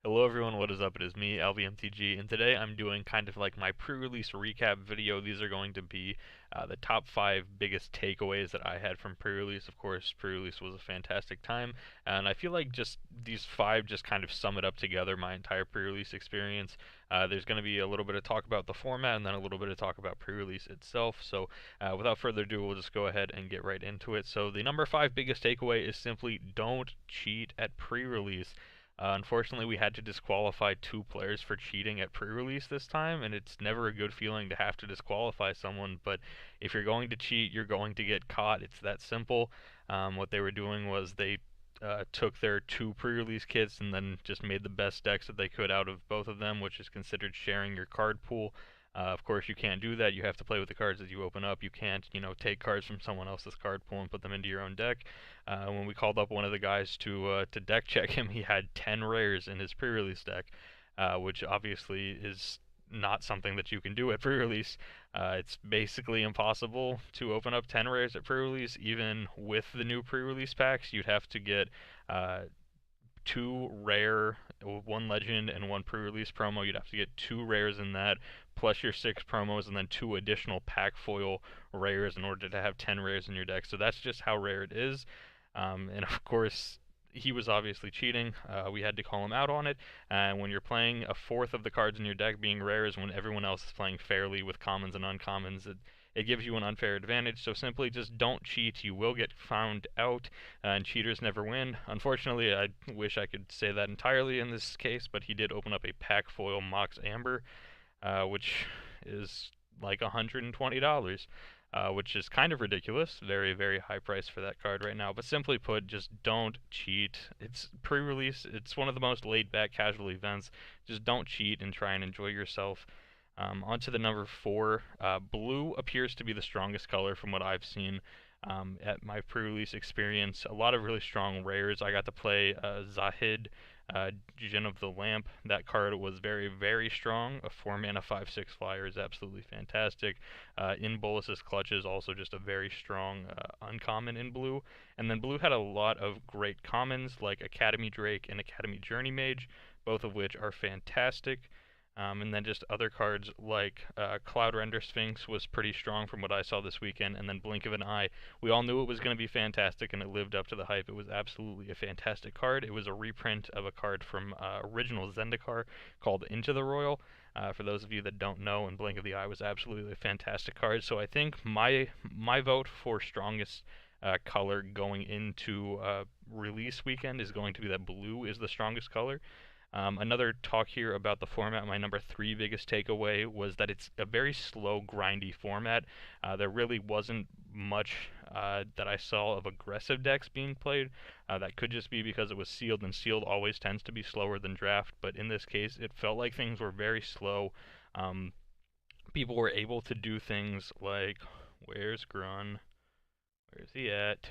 Hello everyone, what is up? It is me, AlbyMTG, and today I'm doing kind of like my pre-release recap video. These are going to be the top 5 biggest takeaways that I had from pre-release. Of course, pre-release was a fantastic time, and I feel like just these 5 just kind of sum it up together, my entire pre-release experience. There's going to be a little bit of talk about the format and then a little bit of talk about pre-release itself. So without further ado, we'll just go ahead and get right into it. So the number 5 biggest takeaway is simply don't cheat at pre-release. Unfortunately, we had to disqualify 2 players for cheating at pre-release this time, and it's never a good feeling to have to disqualify someone, but if you're going to cheat, you're going to get caught. It's that simple. What they were doing was they took their 2 pre-release kits and then just made the best decks that they could out of both of them, which is considered sharing your card pool. Of course, you can't do that. You have to play with the cards that you open up. You can't, take cards from someone else's card pool and put them into your own deck. When we called up one of the guys to deck check him, he had 10 rares in his pre-release deck, which obviously is not something that you can do at pre-release. It's basically impossible to open up 10 rares at pre-release. Even with the new pre-release packs, you'd have to get 2 rare, 1 legend, and 1 pre-release promo. You'd have to get 2 rares in that, plus your 6 promos, and then 2 additional pack foil rares in order to have 10 rares in your deck. So that's just how rare it is. And of course, he was obviously cheating. We had to call him out on it. And when you're playing a fourth of the cards in your deck being rares when everyone else is playing fairly with commons and uncommons, it gives you an unfair advantage. So simply just don't cheat. You will get found out, and cheaters never win. Unfortunately, I wish I could say that entirely in this case, but he did open up a pack foil Mox Amber, which is like $120. Which is kind of ridiculous. Very, very high price for that card right now. But simply put, just don't cheat. It's pre-release. It's one of the most laid-back casual events. Just don't cheat and try and enjoy yourself. On to the number 4. Blue appears to be the strongest color from what I've seen at my pre-release experience. A lot of really strong rares. I got to play Zahid, Djinn of the Lamp. That card was very, very strong. A 4-mana 5/6 flyer is absolutely fantastic. In Bolus's Clutches, also just a very strong uncommon in blue. And then blue had a lot of great commons like Academy Drake and Academy Journey Mage, both of which are fantastic. And then just other cards like Cloud Render Sphinx was pretty strong from what I saw this weekend, and then Blink of an Eye. We all knew it was going to be fantastic, and it lived up to the hype. It was absolutely a fantastic card. It was a reprint of a card from original Zendikar called Into the Royal. For those of you that don't know, and Blink of the Eye was absolutely a fantastic card. So I think my vote for strongest color going into release weekend is going to be that blue is the strongest color. Another talk here about the format, my number 3 biggest takeaway was that it's a very slow, grindy format. There really wasn't much that I saw of aggressive decks being played. That could just be because it was sealed, and sealed always tends to be slower than draft, but in this case, it felt like things were very slow. People were able to do things like, where's Grun? Where's he at?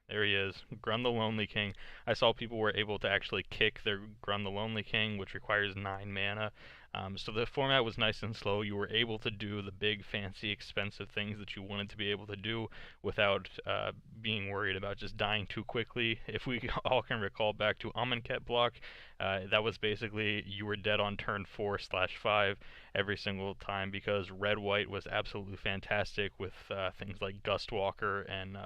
There he is, Grun the Lonely King. I saw people were able to actually kick their Grun the Lonely King, which requires 9 mana. So the format was nice and slow. You were able to do the big, fancy, expensive things that you wanted to be able to do without being worried about just dying too quickly. If we all can recall back to Amonkhet block, that was basically you were dead on turn 4/5 every single time because red-white was absolutely fantastic with things like Gustwalker and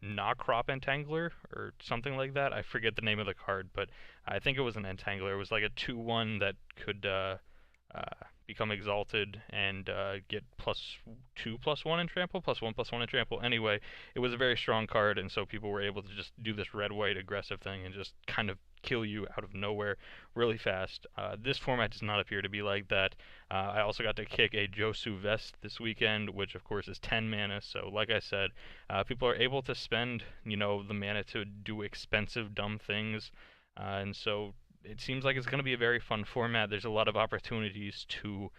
not Crop Entangler or something like that. I forget the name of the card, but I think it was an Entangler. It was like a 2/1 that could become exalted and get +2/+1 in trample, +1/+1 in trample. Anyway, it was a very strong card, and so people were able to just do this red-white aggressive thing and just kind of kill you out of nowhere really fast. This format does not appear to be like that. I also got to kick a Josu Vest this weekend, which of course is 10 mana, so like I said, people are able to spend, the mana to do expensive, dumb things, and so it seems like it's going to be a very fun format. There's a lot of opportunities to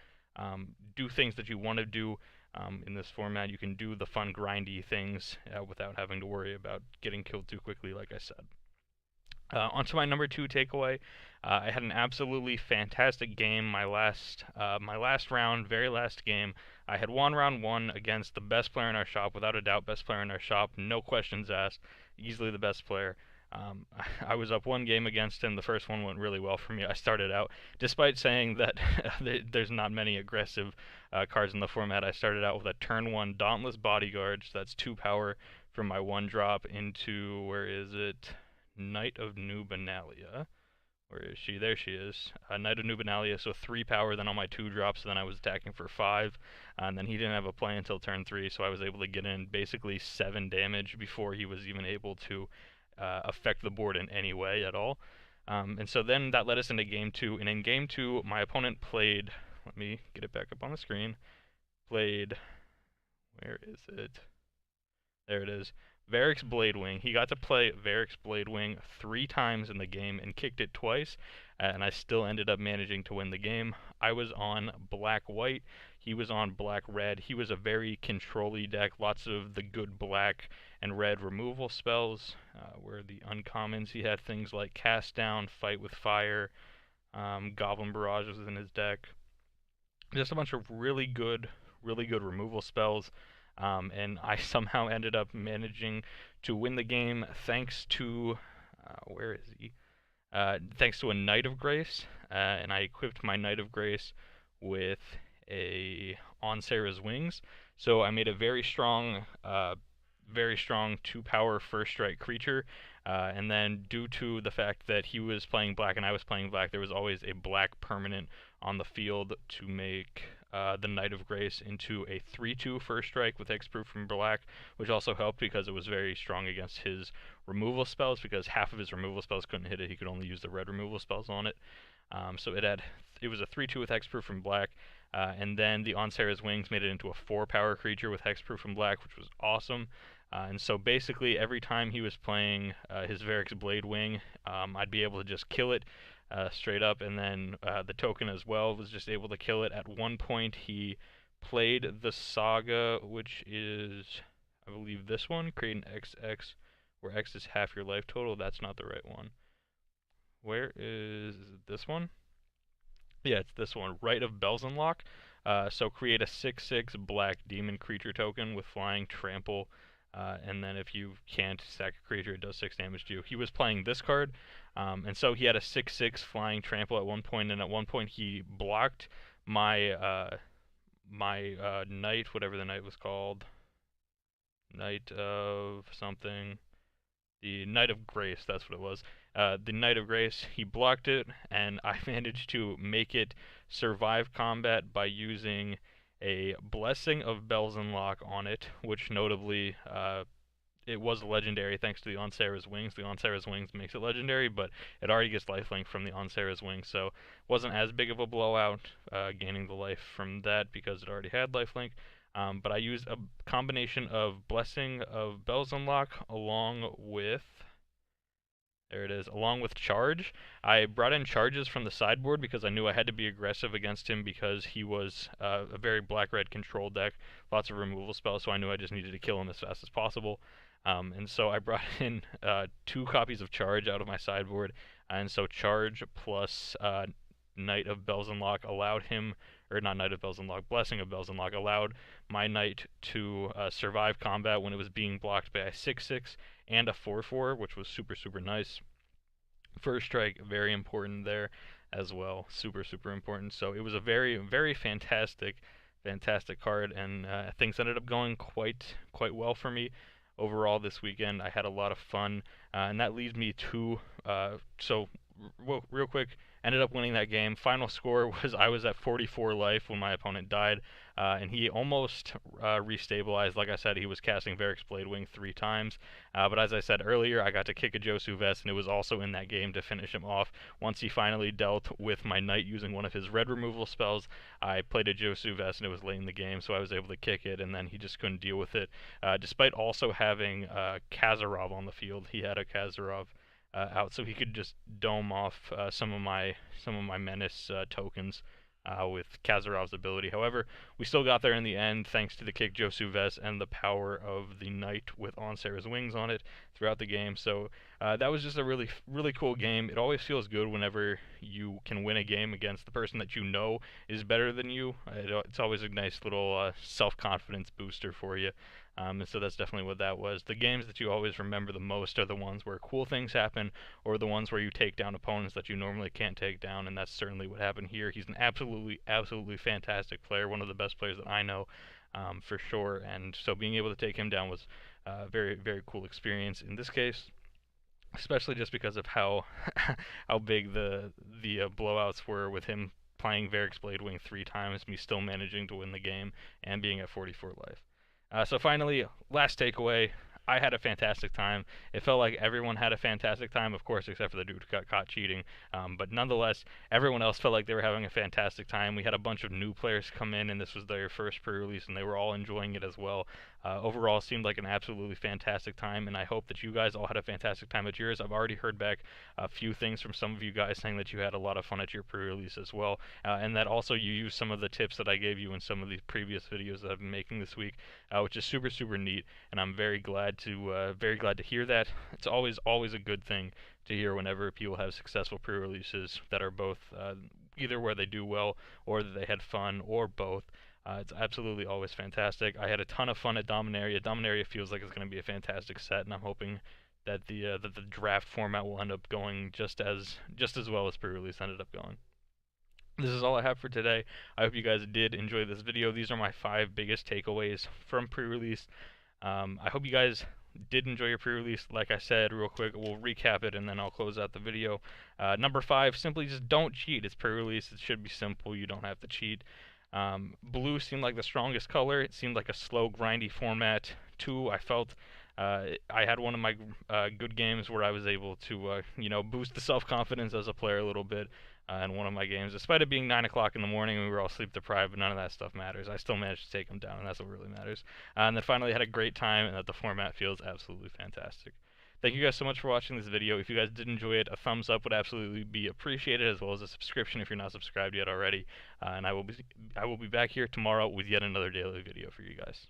do things that you want to do in this format. You can do the fun, grindy things without having to worry about getting killed too quickly, like I said. Onto my number 2 takeaway. I had an absolutely fantastic game. My last round, very last game, I had won round 1 against the best player in our shop, without a doubt, best player in our shop, no questions asked, easily the best player. I was up one game against him. The first one went really well for me. I started out, despite saying that there's not many aggressive cards in the format, I started out with a turn 1 Dauntless Bodyguard, so that's 2 power from my 1 drop into, where is it? Knight of New Benalia. Where is she? There she is. Knight of New Benalia, so 3 power then on my 2 drops, so then I was attacking for 5, and then he didn't have a play until turn 3, so I was able to get in basically 7 damage before he was even able to affect the board in any way at all. And so then that led us into game 2, and in game 2, my opponent played, let me get it back up on the screen, played, where is it? There it is. Varric's Bladewing. He got to play Varric's Bladewing 3 times in the game and kicked it twice, and I still ended up managing to win the game. I was on black-white. He was on black-red. He was a very control-y deck, lots of the good black and red removal spells, where the uncommons, he had things like Cast Down, Fight with Fire, Goblin Barrage was in his deck. Just a bunch of really good removal spells. And I somehow ended up managing to win the game thanks to, where is he? Thanks to a Knight of Grace, and I equipped my Knight of Grace with a On Sarah's Wings. So I made a very strong 2 power first strike creature, and then due to the fact that he was playing black and I was playing black, there was always a black permanent on the field to make the Knight of Grace into a 3/2 first strike with hexproof from black, which also helped because it was very strong against his removal spells, because half of his removal spells couldn't hit it. He could only use the red removal spells on it. So it was a 3/2 with hexproof from black, and then the On Sarah's Wings made it into a 4 power creature with hexproof from black, which was awesome. And so basically every time he was playing his Varric's Bladewing, I'd be able to just kill it straight up, and then the token as well was just able to kill it. At one point he played the Saga, which is, I believe, this one, create an XX, where X is half your life total. That's not the right one. Where is it, this one? Yeah, it's this one, Rite of Belzenlock. So create a 6/6 black demon creature token with flying, trample, and then if you can't sack a creature, it does 6 damage to you. He was playing this card, and so he had a 6/6 flying trample at one point, and at one point he blocked my knight, whatever the knight was called, Knight of something, the Knight of Grace, that's what it was. The Knight of Grace, he blocked it, and I managed to make it survive combat by using a Blessing of Belzenlock on it, which notably, it was legendary thanks to the On Sarah's Wings. The On Sarah's Wings makes it legendary, but it already gets lifelink from the On Sarah's Wings, so it wasn't as big of a blowout, gaining the life from that because it already had lifelink. But I used a combination of Blessing of Belzenlock along with, there it is, along with Charge. I brought in charges from the sideboard because I knew I had to be aggressive against him because he was a very black-red control deck, lots of removal spells, so I knew I just needed to kill him as fast as possible. And so I brought in 2 copies of Charge out of my sideboard, and so Charge plus Knight of Belzenlock allowed him, or not Knight of Belzenlock, Blessing of Belzenlock allowed my knight to survive combat when it was being blocked by a 6/6 and a 4/4, which was super, super nice. First strike, very important there as well, super, super important. So it was a very, very fantastic card, and things ended up going quite well for me overall this weekend. I had a lot of fun, and that leads me to, real quick, ended up winning that game. Final score was I was at 44 life when my opponent died, and he almost restabilized. Like I said, he was casting Varric's Bladewing 3 times, but as I said earlier, I got to kick a Josu Vest, and it was also in that game to finish him off. Once he finally dealt with my knight using one of his red removal spells, I played a Josu Vest, and it was late in the game, so I was able to kick it, and then he just couldn't deal with it. Despite also having Kazarov on the field, he had a Kazarov out, so he could just dome off some of my menace tokens with Kazarov's ability. However, we still got there in the end thanks to the kick Josu Vest and the power of the knight with On Sarah's Wings on it throughout the game. So That was just a really cool game. It always feels good whenever you can win a game against the person that you know is better than you. It's always a nice little self-confidence booster for you. And so that's definitely what that was. The games that you always remember the most are the ones where cool things happen, or the ones where you take down opponents that you normally can't take down, and that's certainly what happened here. He's an absolutely fantastic player, one of the best players that I know, for sure. And so being able to take him down was a very cool experience in this case, especially just because of how how big the blowouts were with him playing Varric's Blade Wing 3 times, me still managing to win the game, and being at 44 life. So finally, last takeaway. I had a fantastic time. It felt like everyone had a fantastic time, of course, except for the dude who got caught cheating. But nonetheless, everyone else felt like they were having a fantastic time. We had a bunch of new players come in, and this was their first pre-release, and they were all enjoying it as well. Overall, it seemed like an absolutely fantastic time, and I hope that you guys all had a fantastic time at yours. I've already heard back a few things from some of you guys saying that you had a lot of fun at your pre-release as well, and that also you used some of the tips that I gave you in some of these previous videos that I've been making this week, which is super neat, and I'm very glad to hear that. It's always a good thing to hear whenever people have successful pre-releases that are both either where they do well or that they had fun or both. It's absolutely always fantastic. I had a ton of fun at Dominaria. Dominaria feels like it's going to be a fantastic set, and I'm hoping that the draft format will end up going just as well as pre-release ended up going. This is all I have for today. I hope you guys did enjoy this video. These are my 5 biggest takeaways from pre-release. I hope you guys did enjoy your pre-release. Like I said, real quick, we'll recap it and then I'll close out the video. Number 5, simply just don't cheat. It's pre-release. It should be simple. You don't have to cheat. Blue seemed like the strongest color. It seemed like a slow, grindy format. 2, I felt I had one of my good games where I was able to, boost the self-confidence as a player a little bit in one of my games. Despite it being 9 o'clock in the morning and we were all sleep deprived, but none of that stuff matters. I still managed to take them down, and that's what really matters. And then finally, I had a great time, and that the format feels absolutely fantastic. Thank you guys so much for watching this video. If you guys did enjoy it, a thumbs up would absolutely be appreciated, as well as a subscription if you're not subscribed yet already. And I will be back here tomorrow with yet another daily video for you guys.